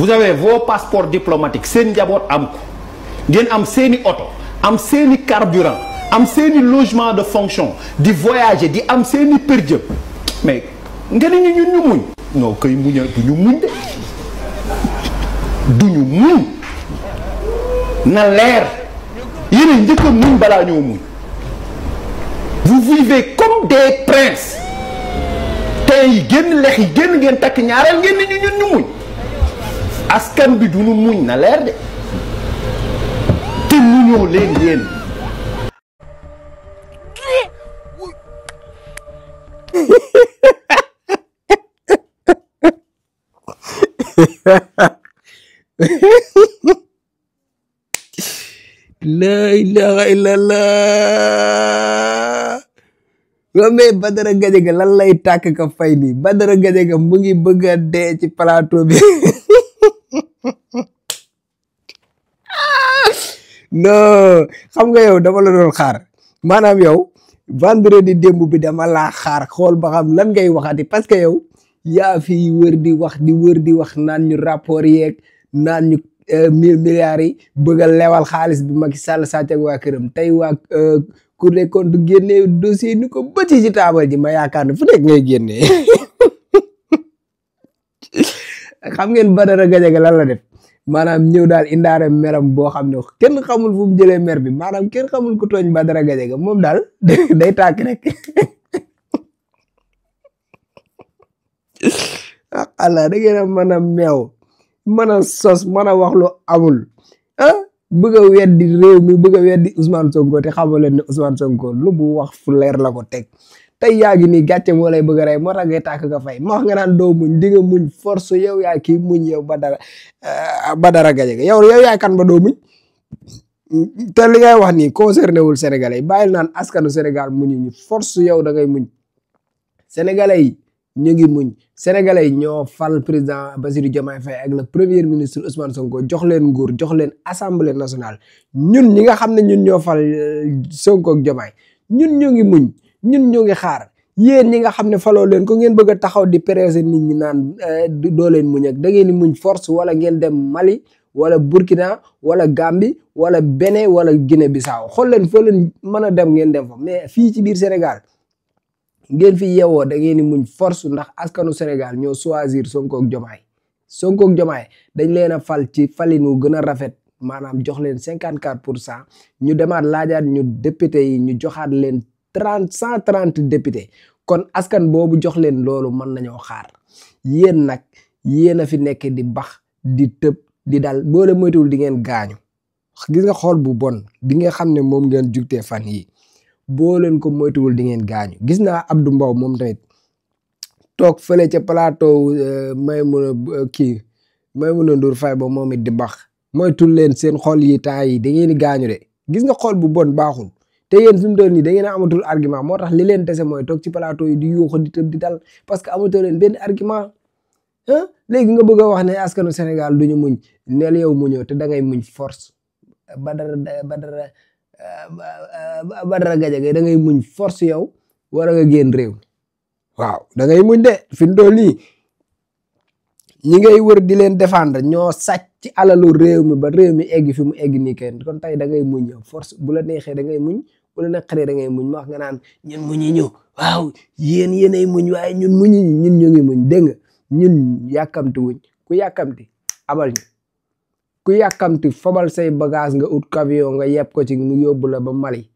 vous avez vos passeports diplomatiques seen njaboot am ko ngeen am seeni oto am seeni carburant am seeni logement de fonction di voyager di am seeni per diem mais nga ne ñun ñu muñ non koy muña du ñu muñ de du ñu muñ na leer yéen njëkk a muñ balaa ñoo muñ vous vivez comme des princes tey yi génn lex yi génn ngeen takk ñaareel ngeen ni ñun ñu muñ askan bi du ñu muñ na leer de te muñoo leen yéen. La ilaha illallah. Mais Badara Gadiaga lan lay tàkk ka fay nii Badara Gadiaga mu ngi bëgg a dee ci plateau bi non xam nga yow dama la doon xaar maanaam yow vendredi démb bi dama laa xaar xool ba xam lan ngay waxati parce que yow yaa fi wër di wax naan ñu rapport yeeg naan ñu 1000 milliards yi bëgg a lewal xaalis bi Macky Sall sàcc ak waa këram tey waa Cour des comptes génnee dossier ni ko bëti ci taabal ji ma yaakaar ne fu nekk ngay génnee xam ngeen Badara Gadiaga lan la def maanaam ñëw daal indaare meram boo xam ne kenn xamul fu mu jëlee mer bi maanaam kenn xamul ku tooñ Badara Gadiaga moom daal day tàkk rek Allah da ngeen a mën a meew mën a sos mën a wax lu amul bëgg a weddi réew mi bëgg a weddi Ousmane Sonko te xamoo leen ne Ousmane Sonko lu bu wax fu leer la ko teg tey yaa ngi nii gàcce moo lay bëgg a rey moo tax ngay tàkk nga fay ma wax nga naan doo muñ di nga muñ force yow yaa kii muñ yow Badara Gadiaga yow yaay kan ba doo muñ te li ngay wax nii concerné wul sénégalais yi bàyyil naan askanu Sénégal muñu ñu force yow da ngay muñ sénégalais yi ñu ngi muñ sénégalais yi ñoo fal président Bassirou Diomaye Faye ak le premier ministre Ousmane Sonko jox leen nguur jox leen assemblée nationale ñun ñi nga xam ne ñun ñoo fal Sonko ak Diomaye ñun ñu ngi muñ ñun ñu ngi xaar yéen ñi nga xam ne faloo leen ko ngeen bëgg a taxaw di pressé nit ñi naan doo leen muñ ak da ngeen di muñ force wala ngeen dem Mali wala Burkina wala Gambie wala Bénin wala Guinée Bissau xool leen foo leen mën a dem ngeen dem fa mais fii ci biir Sénégal ngeen fi yeewoo da ngeen di muñ force ndax askanu Sénégal ñoo choisir Sonko ak Diomaye Sonko ak Diomaye dañ leen a fal ci falinu gën a rafet maanaam jox leen 54% ñu demaat laajaat ñu député yi ñu joxaat leen 130 député kon askan boobu jox leen loolu mën nañoo xaar yéen nag yéen a fi nekk di bax di tëb di dal boole moytuwul di ngeen gaañu gis nga xool bu bon bi nga xam ne moom ngeen jugtee fan yi boo leen ko moytuwul di ngeen gaañu gis naa Abdou Mbow moom tamit toog fële ca plateau Maimouna Ndour Faye ba moom it di bax moytul leen seen xol yi temps yi da ngeen di gaañu de gis nga xol bu bon baaxul te yéen fi mu toll nii da ngeen a amatul argument moo tax li leen dese mooy toog ci plateau yi di yuuxu di tëb di dal parce que amatoo leen benn argument léegi nga bëgg a wax ne askanu Sénégal duñu muñ neel yow muñoo te da ngay muñ force Badara Gadiaga da ngay muñ force yow wala nga génn réew waaw da ngay muñ de fi mu toll nii ñi ngay wër di leen défendre ñoo sàcc ci alalu réew mi ba réew mi egg fi mu egg nii kenn kon tey da ngay muñ yow force bu la neexee da ngay muñ bu la naqaree da ngay muñ ma wax nga naan ñun muñi ñu waaw yéenay muñ waaye ñun muñi ñun ñu ngi muñ dégg nga ñun yàkkamti wuñ ku yàkkamti abal ñu ku yàkkamti fabal say bagage nga ut camion nga yeb ko ci mu yóbbu la ba Mali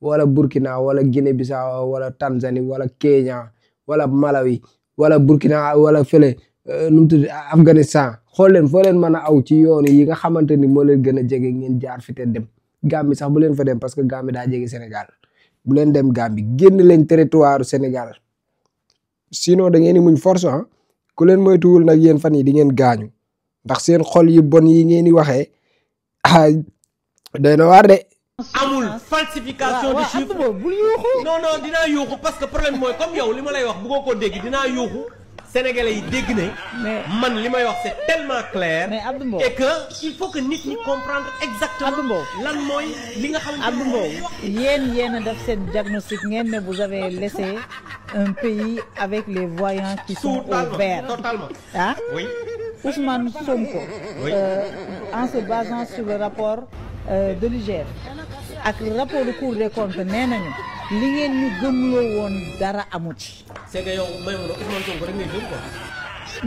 wala Burkina wala Guinée Bissau wala Tanzanie wala Kenya wala Malawi wala Burkina wala fële nu mu tudd Afghanistan xool leen foo leen mën a aw ci yoon yi nga xamante ni moo leen gën a jege ngeen jaar fi te dem Gambie sax bu leen fa dem parce que Gambie daa jege Sénégal bu leen dem Gambie génn leen territoire Sénégal sinon da ngeen di muñ force ku leen moytuwul nag yéen fan yi di ngeen gaañu ndax seen xol yi bon yi ngeen di waxee doy na waar de. amul falsification de chiffre non dinaa yuuxu parce que problème mooy comme yow li ma lay wax bu ko dégg dinaa yuuxu sénégalais yi dégg ne man li may wax c'est tellement clair et que il faut que nit ñi comprendre exactement lan mooy li nga xam ne Abdou Mbow yéen a def seen diagnostic ngeen ne vous avez laissé un pays avec les voyants qui sont au vert totalement ah oui Ousmane Sonko en se basant sur le rapport de l'IGF ak rapport de Cour des comptes nee nañu li ngeen ñu gëmloo woon dara amu ci. c'est que yow may mun a Ousmane Sonko rek ngay gëm quoi.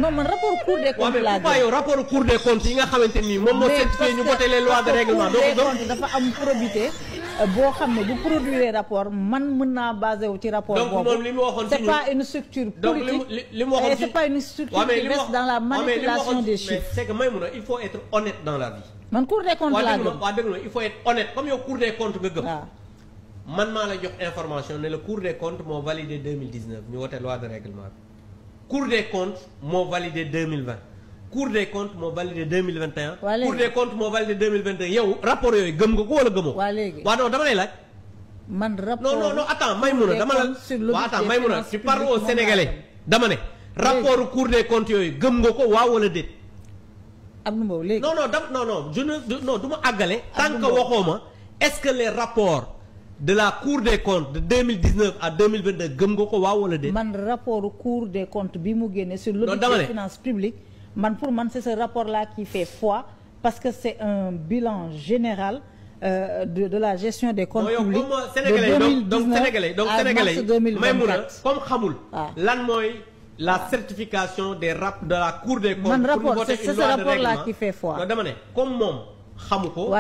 non man rapport Cour des comptes laa gëm. waaw mais yow rapport Cour des comptes yi nga xamante ni moom moo certifié ñu voté les lois de règlement. donc dafa am probité boo xam ne bu produire rapport man mën naa basé wu ci rapport boobu. donc moom li mu waxoon c'est pas une structure politique. li mu waxoon c'est pas une structure qui reste dans la manipulation des chiffres. c'est que may mun a il faut être honnête dans la vie. man Cour des comptes laa gëm. waaw dégg nga il faut être honnête comme yow Cour des comptes nga gëm. man maa la jox information ne la Cour des comptes moo validé 2019 ñu wote loi de règlement bi. Cour des comptes moo validé 2020. Cour des comptes moo validé 2021. waa léegi Cour des comptes moo validé 2022 yow rapport yooyu gëm nga ko wala gëmoo. waa léegi waaw non dama lay laaj. man rapport non attends Maïmouna dama la waaw attends Maïmouna tu parles au Sénégalais dama ne. rapport Cour des comptes yooyu gëm nga ko waaw wala déet. Abdou Mbow léegi non du ma àggale. tant que waxoo ma est-ce que les rapports de la Cour des comptes de 2019 à 2022 gëm nga ko waaw wala déet. man rapport Cour des comptes bi mu génne sur l'audit des finances publiques man pour man c'est ce rapport là qui fait foi parce que c'est un bilan général de la gestion des comptes publics de 2019 à mars 2024 comme xamul lan mooy la certification des rapports de la Cour des comptes. man rapport c'est ce rapport là qui fait foi. non dama ne comme moom xamu ko.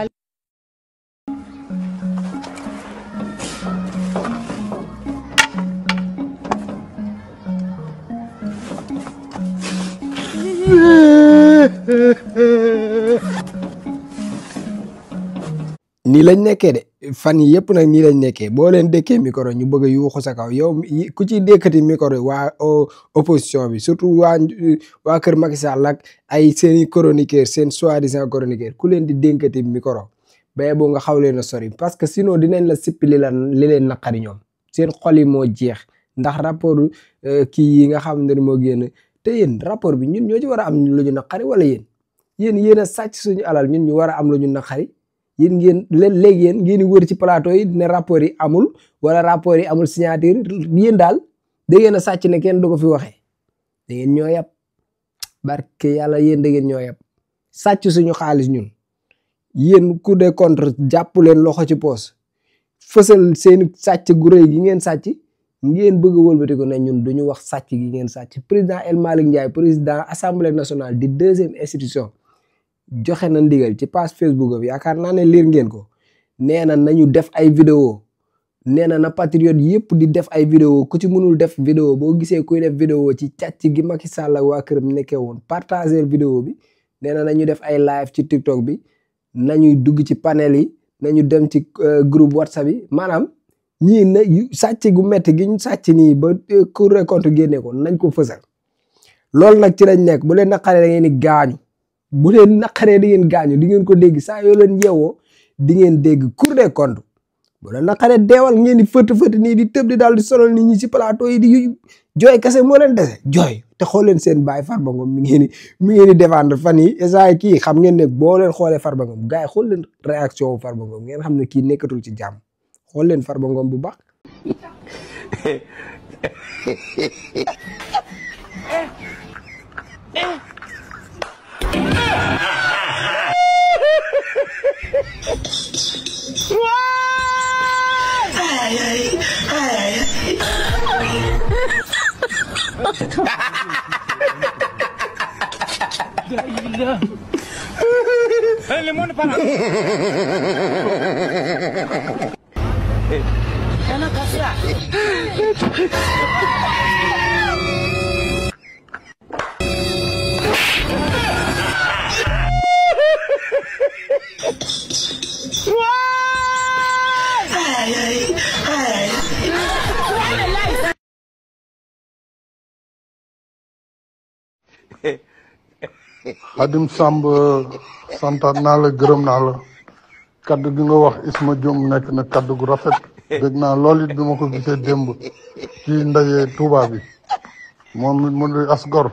nii lañ nekkee de fan yi yëpp nag nii lañ nekkee boo leen dékkee micro ñu bëgg a yuuxu sa kaw yow ku ci dékkati micro waa opposition bi surtout waa kër Macky Sall ak ay seeni chroniqueur seen soi-disant chroniqueur ku leen di dénkati micro ba boo nga xaw leen a sori parce que sinon dinañ la sippi li leen naqari ñoom seen xol yi moo jeex ndax rapport kii yi nga xam ne moo génn te yéen rapport bi ñun ñoo ci war a am lu ñu naqari wala yéen a sàcc suñu alal ñun ñu war a am lu ñu naqari yéen léegi yéen ngeen di wër ci plateau yi ne rapport yi amul wala rapport yi amul signature yéen daal da ngeen a sàcc ne kenn du ko fi waxee da ngeen ñoo yab barke yàlla yéen da ngeen ñoo yab sàcc suñu xaalis ñun yéen Cour des comptes jàpp leen loxo ci poos fësal seen sàcc gu rëy gi ngeen sàcc ngeen bëgg a wëlbati ko ne ñun duñu wax sàcc gi ngeen sàcc président El Malick Ndiaye président assemblée nationale di deuxième institution joxe na ndigal ci page Facebook bi yaakaar naa ne lire ngeen ko nee na nañu def ay vidéo nee na patriote yëpp di def ay vidéo ku ci mënul def vidéo boo gisee kuy def vidéo ci càcc gi Macky Sall ak waa këram nekkee woon partager vidéo bi nee na nañu def ay live ci TikTok bi nañuy dugg ci panel yi nañu dem ci groupe WhatsApp yi maanaam ñii na sàcc gu metti gi ñu sàcc nii ba Cour des comptes génne ko nañ ko fësal loolu nag ci lañ nekk bu leen naqaree da ngeen di gaañu bu leen naqaree di ngeen gaañu di ngeen ko dégg saa yoo leen yeewoo di ngeen dégg Cour des comptes bu leen naqaree deewal ngeen di fëtt nii di tëb di daal di sonal nit ñi ci plateau yi di jooy kese moo leen dese jooy te xool leen seen baay Farba Ngom mi ngeen di défendre fan yi esaay kii xam ngeen ne boo leen xoolee Farba Ngom gars yi xool leen réaction Farba Ngom ngeen xam ne kii nekkatul ci jàmm xool leen Farba Ngom bu baax Xadim Samb santaat naa la gërëm naa la kaddu gi nga wax Isma Diom nekk na kaddu gu rafet dégg naa loolu it bi ma ko gisee démb ci ndaje Touba bi moom it mu di as gor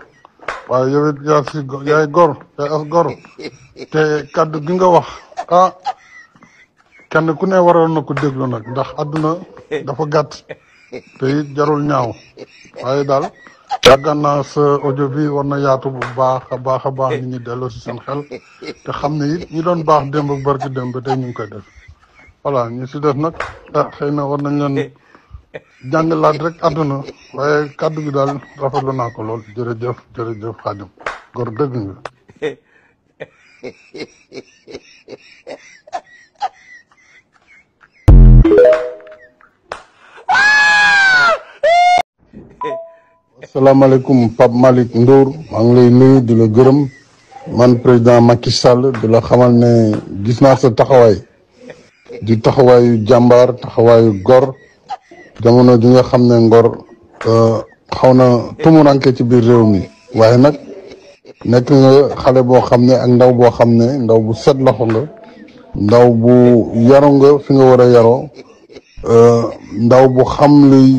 waaye yow it yaay gor yaay as gor te kaddu gi nga wax kenn ku ne waroon na ko déglu nag ndax àdduna dafa gàtt te it jarul ñaaw waaye daal yaakaar naa sa audio bi war na yaatu bu baax a baax a baax nit ñi delloo si seen xel te xam ne it ñi doon baax démb ak barki démb tey ñu ngi koy def voilà ñu si def nag xëy na war nañ leen jàngalaat rek àdduna waaye kàddu gi daal rafetlu naa ko lool jërëjëf jërëjëf Xaadim góor dëgg nga. asalaamaaleykum Pape Malick Ndour maa ngi lay nuyu di la gërëm man président Macky Sall di la xamal ne gis naa sa taxawaay di taxawaayu jàmbaar taxawaayu gor jamono ji nga xam ne ngor xaw na tumuranke ci biir réew mi waaye nag nekk nga xale boo xam ne ak ndaw boo xam ne ndaw bu set loxo nga ndaw bu yaru nga fi nga war a yaroo ndaw bu xam luy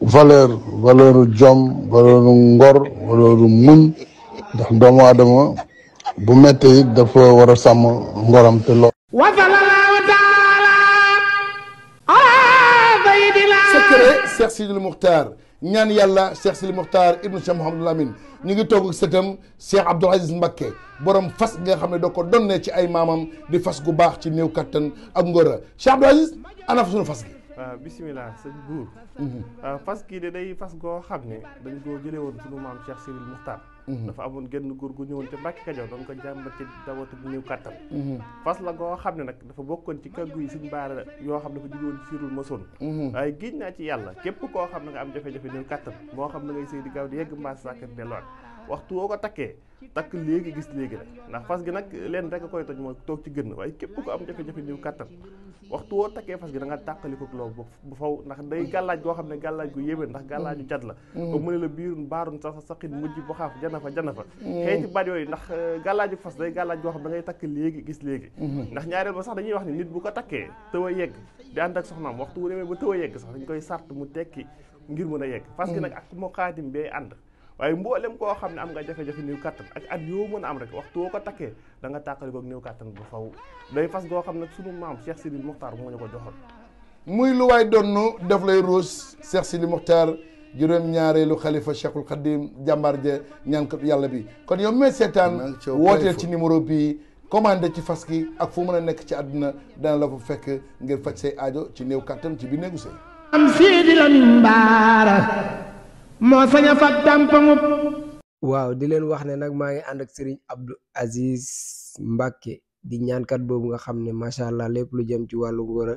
valeur jom valeur ngor valeur muñ ndax doomu aadama bu méttee it dafa war a sàmm ngoram te lool. secret Cheikh Sidil Muxtaar ñaan yàlla Cheikh Sidil Muxtaar ibnu Cheikh Mouhamadul Amin ñu ngi toog ak sëtam Cheikh Abdoul Aziz Mbacké borom fas nga xam ne da ko donnee ci ay maamam di fas gu baax ci néew kattan ak ngóora Cheikh Abdoul Aziz ana fa suñu fas gi. waaw bisimilah sëñ buur fas kii de day fas goo xam ne dañ koo jëlee woon sunu maam Cheikh Sidil Muxtaar dafa amoon genn góor gu ñëwoon te Mbàkke Kajoor doon ko jàmbat ci dawatu bu néew kattan fas la goo xam ne nag dafa bokkoon ci kàggu yi suñ baara yoo xam ne dafa jóge woon siirul masoon waaye géej naa ci yàlla képp koo xam ne nga am jafe-jafe néew kattan moo xam ne ngay sëy di gaaw di yegg mbaas sàkkat delluwaat waxtu woo ko takkee takk léegi gis léegi nag ndax fas gi nag leen rek a koy toj mooy toog ci gën waaye képp ko am jafe-jafe néew kattan waxtu woo takkee fas gi da nga tàqaliko loolu bu faw ndax day gàllaaj goo xam ne gàllaaj gu yéeme ndax gàllaaju cat la ba mu ne la biirun baarun sa saqin mujj bu xaaf jana fa xeeti baat yooyu ndax gàllaaju fas day gàllaaj goo xam da ngay takk léegi gis léegi ndax ñaareel ba sax dañuy wax ni nit bu ko takkee tëw a yegg di ànd ak soxnaam waxtu wu demee ba tëw a yegg sax dañ koy sart mu tekki ngir mën a yegg fas gi nag ak moo xaatim bee ànd waaye mboolem koo xam ne am nga jafe-jafe néew kattan ak at yoo mën a am rek waxtu woo ko takkee da nga tàqalikoog néew kattan bu faw day fas goo xam ne sunu maam Cheikh Sidil Muxtaar moo ñu ko joxoon muy lu waay donnu daf lay ruus Cheikh Sidil Muxtaar juróom-ñaareelu xalifa Cheikhul Khadim jàmbaar ja ñaankat yàlla bi kon yow mee seetaan wooteel ci numéro bii commandé ci fas gi ak fu mën a nekk ci àdduna dana la fa fekk ngir faj say aajo ci néew kattan ci biir néegu sëy am Sidi Lamin Baara moo sañ a fat tàmpaŋub waaw di leen wax ne nag maa ngi ànd ak Serigne Abdou Aziz Mbacké di ñaankat boobu nga xam ne macha allah lépp lu jëm ci wàllu ngóora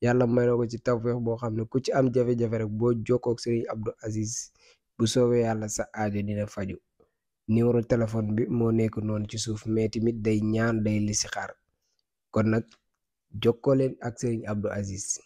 yàlla may na ko ci tawfeex boo xam ne ku ci am jafe-jafe rek boo jokkoo ak Serigne Abdou Aziz bu soobee yàlla sa aajo dina faju numéro téléphone bi moo nekk noonu ci suuf mais tamit day ñaan day listixaar kon nag jokkoo leen ak Serigne Abdou Aziz